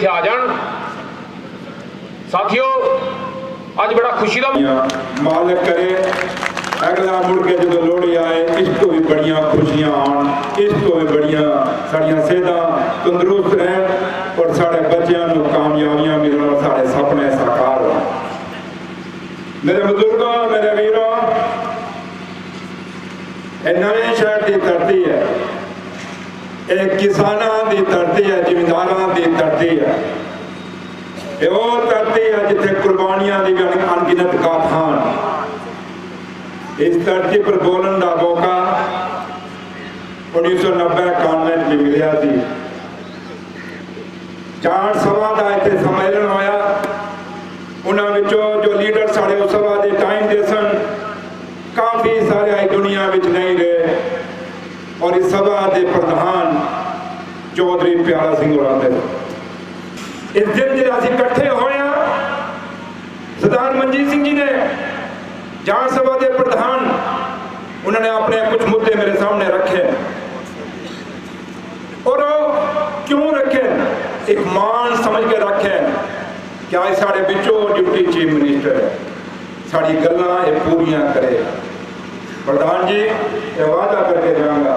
आ जान साथियों, अज बड़ा खुशी का मालिक करे अगला मुड़ के जो लोहड़ी आए इस तो भी बड़िया खुशियां आन, इस तो भी बड़िया साड़ियां सेहत तंदुरुस्त रहन और साढ़े बच्चों को कामयाबियां मिलन और साढ़े सपने साकार हो। मेरे बुजुर्गों, मेरे वीरों, नवे शहर की धरती है, एक किसाना की धरती है, जिमींदारों की धरती है। वो धरती है जिथे कुर्बानियां की अनगिनत गाथान। इस धरती पर बोलन का मौका 1990-91 में मिलिया थी। चार सभा का इतने सम्मेलन होया, उन्होंने जो लीडर साढ़े उस सभा के टाइम दे सन काफ़ी सारे दुनिया में नहीं रहे और इस सभा के प्रधान चौधरी प्यारा सिंह होते। इस दिन जो असीं इकट्ठे होए सरदार मनजीत सिंह जी ने जाट सभा के प्रधान उन्होंने अपने कुछ मुद्दे मेरे सामने रखे और क्यों रखे, एक मान समझ के रखे कि आज साढ़े बिचों डिप्टी चीफ मिनिस्टर है, साड़ी गल्लां ये पूरियां करे। प्रधान जी ये वादा करके जाऊंगा,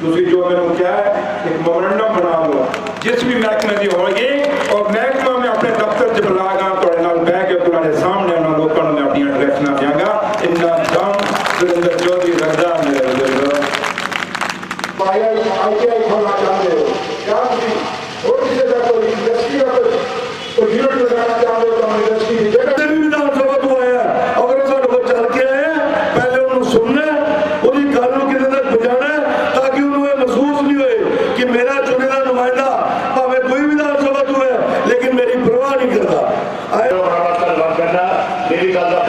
तुसी जो मैंने क्या है एक मेमोरेंडम बना लो जिस भी महकमे की होगी और महकमा में अपने दफ्तर च बुलागा थोड़े नाल बह के तुम्हारे सामने उन्होंने लोगों ने अपनी डायरेक्शन देंगा। इन्ना दम सुरेंद्र चौधरी रखदा मेरे बुजुर्ग पाया आईटीआई खोलना चाहते हो क्या और किसी का कोई इंडस्ट्री का कोई यूनिट लगाना चाहते हो तो इंडस्ट्री की जगह भी विधानसभा तो आया अगर साडे को चल के आए पहले उन्हें सुनना ओदी गल नूं किते तक पहुंचाना ताकि उन्हें महसूस नहीं होए कि मेरा चुनिंदा नुमाइंदा भावें कोई विधानसभा तो है लेकिन मेरी परवाह नहीं करता। मेरी गल का